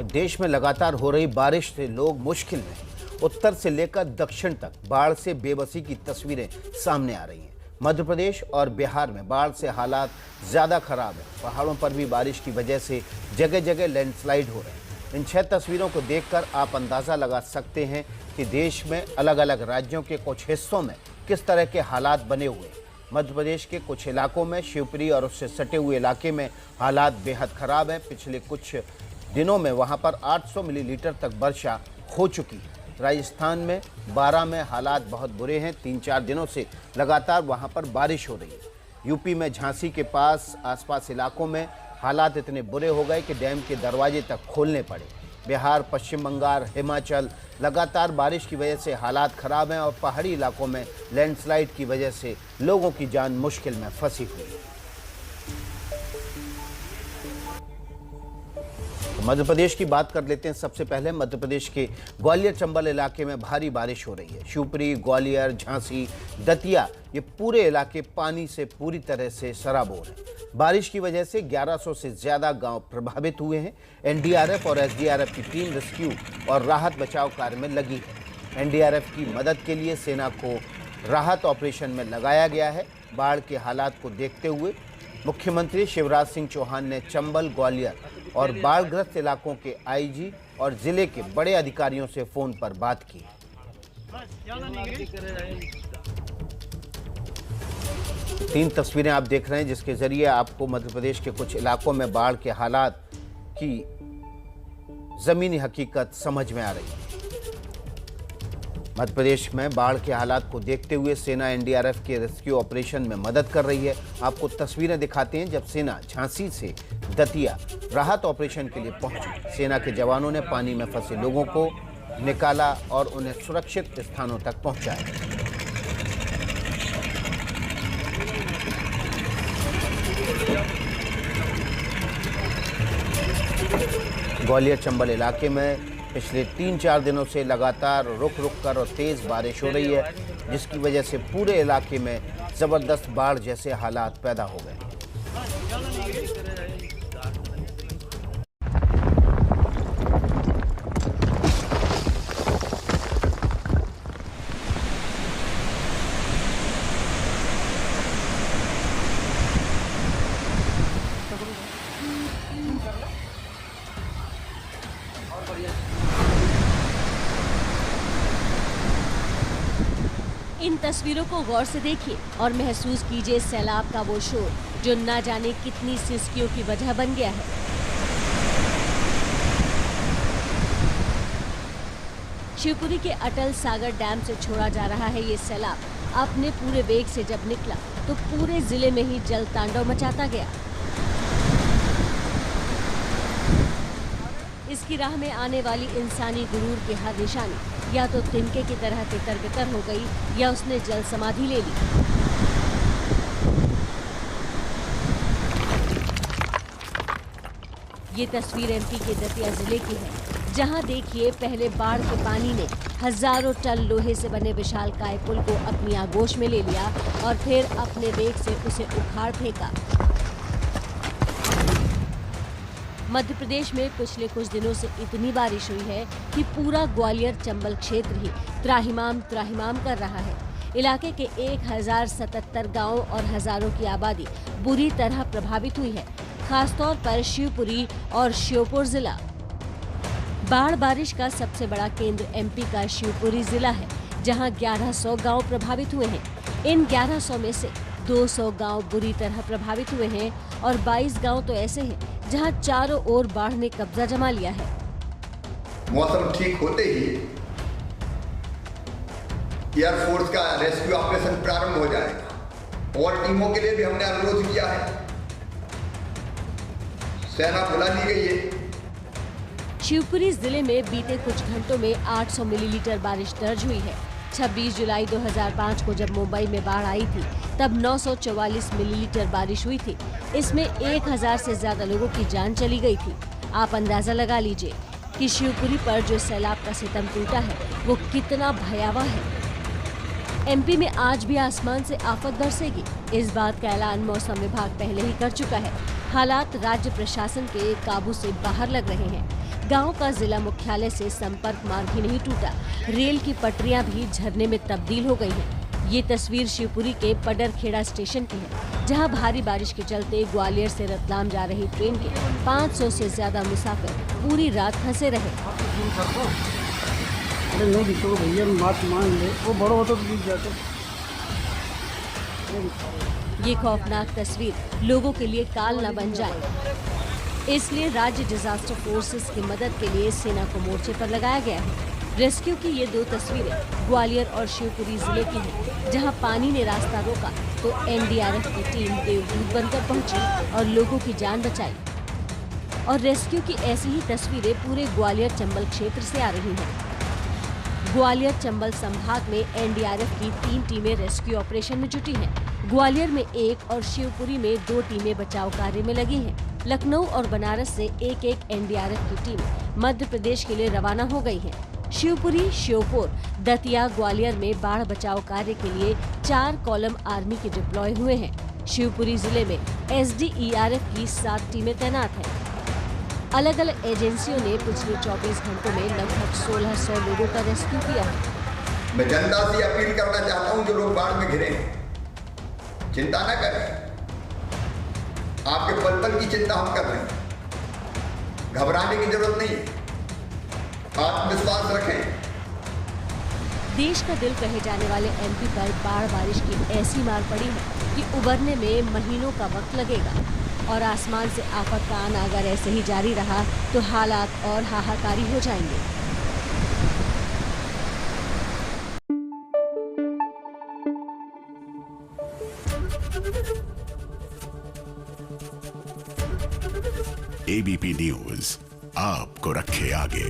देश में लगातार हो रही बारिश से लोग मुश्किल में। उत्तर से लेकर दक्षिण तक बाढ़ से बेबसी की तस्वीरें सामने आ रही हैं। मध्य प्रदेश और बिहार में बाढ़ से हालात ज़्यादा खराब है। पहाड़ों पर भी बारिश की वजह से जगह जगह लैंडस्लाइड हो रहे हैं। इन 6 तस्वीरों को देखकर आप अंदाज़ा लगा सकते हैं कि देश में अलग अलग राज्यों के कुछ हिस्सों में किस तरह के हालात बने हुए हैं। मध्य प्रदेश के कुछ इलाकों में, शिवपुरी और उससे सटे हुए इलाके में हालात बेहद ख़राब हैं। पिछले कुछ दिनों में वहां पर 800 मिलीलीटर तक वर्षा हो चुकी है। राजस्थान में 12 में हालात बहुत बुरे हैं। 3-4 दिनों से लगातार वहां पर बारिश हो रही है। यूपी में झांसी के पास आसपास इलाकों में हालात इतने बुरे हो गए कि डैम के दरवाजे तक खोलने पड़े। बिहार, पश्चिम बंगाल, हिमाचल लगातार बारिश की वजह से हालात ख़राब हैं और पहाड़ी इलाकों में लैंडस्लाइड की वजह से लोगों की जान मुश्किल में फंसी हुई है। मध्य प्रदेश की बात कर लेते हैं। सबसे पहले मध्य प्रदेश के ग्वालियर चंबल इलाके में भारी बारिश हो रही है। शिवपुरी, ग्वालियर, झांसी, दतिया, ये पूरे इलाके पानी से पूरी तरह से सराबोर हैं। बारिश की वजह से 1100 से ज़्यादा गांव प्रभावित हुए हैं। एनडीआरएफ और एसडीआरएफ की टीम रेस्क्यू और राहत बचाव कार्य में लगी है। एनडीआरएफ की मदद के लिए सेना को राहत ऑपरेशन में लगाया गया है। बाढ़ के हालात को देखते हुए मुख्यमंत्री शिवराज सिंह चौहान ने चंबल, ग्वालियर और बाढ़ग्रस्त इलाकों के आईजी और जिले के बड़े अधिकारियों से फोन पर बात की। 3 तस्वीरें आप देख रहे हैं जिसके जरिए आपको मध्य प्रदेश के कुछ इलाकों में बाढ़ के हालात की जमीनी हकीकत समझ में आ रही है। मध्य प्रदेश में बाढ़ के हालात को देखते हुए सेना एनडीआरएफ के रेस्क्यू ऑपरेशन में मदद कर रही है। आपको तस्वीरें दिखाते हैं जब सेना झांसी से दतिया राहत ऑपरेशन के लिए पहुंची। सेना के जवानों ने पानी में फंसे लोगों को निकाला और उन्हें सुरक्षित स्थानों तक पहुंचाया। ग्वालियर चंबल इलाके में पिछले 3-4 दिनों से लगातार रुक रुक कर और तेज़ बारिश हो रही है, जिसकी वजह से पूरे इलाके में ज़बरदस्त बाढ़ जैसे हालात पैदा हो गए। इन तस्वीरों को गौर से देखिए और महसूस कीजिए सैलाब का वो शोर जो न जाने कितनी सिसकियों की वजह बन गया है। शिवपुरी के अटल सागर डैम से छोड़ा जा रहा है ये सैलाब अपने पूरे वेग से जब निकला तो पूरे जिले में ही जल तांडव मचाता गया। इसकी राह में आने वाली इंसानी गुरूर की हर निशानी या तो तिनके की तरह तितर-बितर हो गई या उसने जल समाधि ले ली। ये तस्वीर एमपी के दतिया जिले की है, जहां देखिए पहले बाढ़ के पानी ने हजारों टन लोहे से बने विशालकाय पुल को अपनी आगोश में ले लिया और फिर अपने वेग से उसे उखाड़ फेंका। मध्य प्रदेश में पिछले कुछ दिनों से इतनी बारिश हुई है कि पूरा ग्वालियर चंबल क्षेत्र ही त्राहिमाम कर रहा है। इलाके के 1077 गांव और हजारों की आबादी बुरी तरह प्रभावित हुई है, खासतौर पर शिवपुरी और श्योपुर जिला। बाढ़ बारिश का सबसे बड़ा केंद्र एमपी का शिवपुरी जिला है, जहां 1100 गांव प्रभावित हुए हैं। इन 1100 में से 200 गांव बुरी तरह प्रभावित हुए हैं और 22 गांव तो ऐसे हैं जहां चारों ओर बाढ़ ने कब्जा जमा लिया है। मौसम ठीक होते ही एयरफोर्स का रेस्क्यू ऑपरेशन प्रारंभ हो जाएगा और टीमों के लिए भी हमने अनुरोध किया है, सेना बुला ली गई है। शिवपुरी जिले में बीते कुछ घंटों में 800 मिलीलीटर बारिश दर्ज हुई है। 26 जुलाई 2005 को जब मुंबई में बाढ़ आई थी तब 944 मिलीलीटर बारिश हुई थी। इसमें 1000 से ज्यादा लोगों की जान चली गई थी। आप अंदाजा लगा लीजिए कि शिवपुरी पर जो सैलाब का सितम टूटा है वो कितना भयावह है। एमपी में आज भी आसमान से आफत बरसेगी, इस बात का ऐलान मौसम विभाग पहले ही कर चुका है। हालात राज्य प्रशासन के काबू से बाहर लग रहे हैं। गांव का जिला मुख्यालय से संपर्क मार्ग ही नहीं टूटा, रेल की पटरियां भी झरने में तब्दील हो गई हैं। ये तस्वीर शिवपुरी के पडरखेड़ा स्टेशन की है, जहां भारी बारिश के चलते ग्वालियर से रतलाम जा रही ट्रेन के 500 से ज्यादा मुसाफिर पूरी रात फंसे रहे। अरे नहीं दिखो भैया, मात मान ले, वो बड़ो होता तो दिख जाते। ये खौफनाक तस्वीर लोगों के लिए काल न बन जाए, इसलिए राज्य डिजास्टर फोर्सेस की मदद के लिए सेना को मोर्चे पर लगाया गया है। रेस्क्यू की ये 2 तस्वीरें ग्वालियर और शिवपुरी जिले की हैं, जहां पानी ने रास्ता रोका तो एनडीआरएफ की टीम देवदूत बनकर पहुंची और लोगों की जान बचाई। और रेस्क्यू की ऐसी ही तस्वीरें पूरे ग्वालियर चंबल क्षेत्र से आ रही हैं। ग्वालियर चंबल संभाग में एनडीआरएफ की 3 टीमें रेस्क्यू ऑपरेशन में जुटी हैं। ग्वालियर में 1 और शिवपुरी में 2 टीमें बचाव कार्य में लगी हैं। लखनऊ और बनारस से एक एनडीआरएफ की टीम मध्य प्रदेश के लिए रवाना हो गई है। शिवपुरी, श्योपुर, दतिया, ग्वालियर में बाढ़ बचाव कार्य के लिए 4 कॉलम आर्मी के डिप्लॉय हुए हैं। शिवपुरी जिले में एसडीईआरएफ की 7 टीमें तैनात हैं। अलग अलग एजेंसियों ने पिछले 24 घंटों में लगभग 1600 लोगों का रेस्क्यू किया है। मैं जनता से अपील करना चाहता हूं, जो लोग बाढ़ में घिरे हैं, चिंता न करें। आपके पल पल की चिंता हम कर रहे हैं, घबराने की जरूरत नहीं है, आत्मविश्वास रखें। देश का दिल कहे जाने वाले एमपी पर बाढ़ बारिश की ऐसी मार पड़ी है कि उबरने में महीनों का वक्त लगेगा। और आसमान से आफत का आना अगर ऐसे ही जारी रहा तो हालात और हाहाकारी हो जाएंगे। एबीपी न्यूज आपको रखे आगे।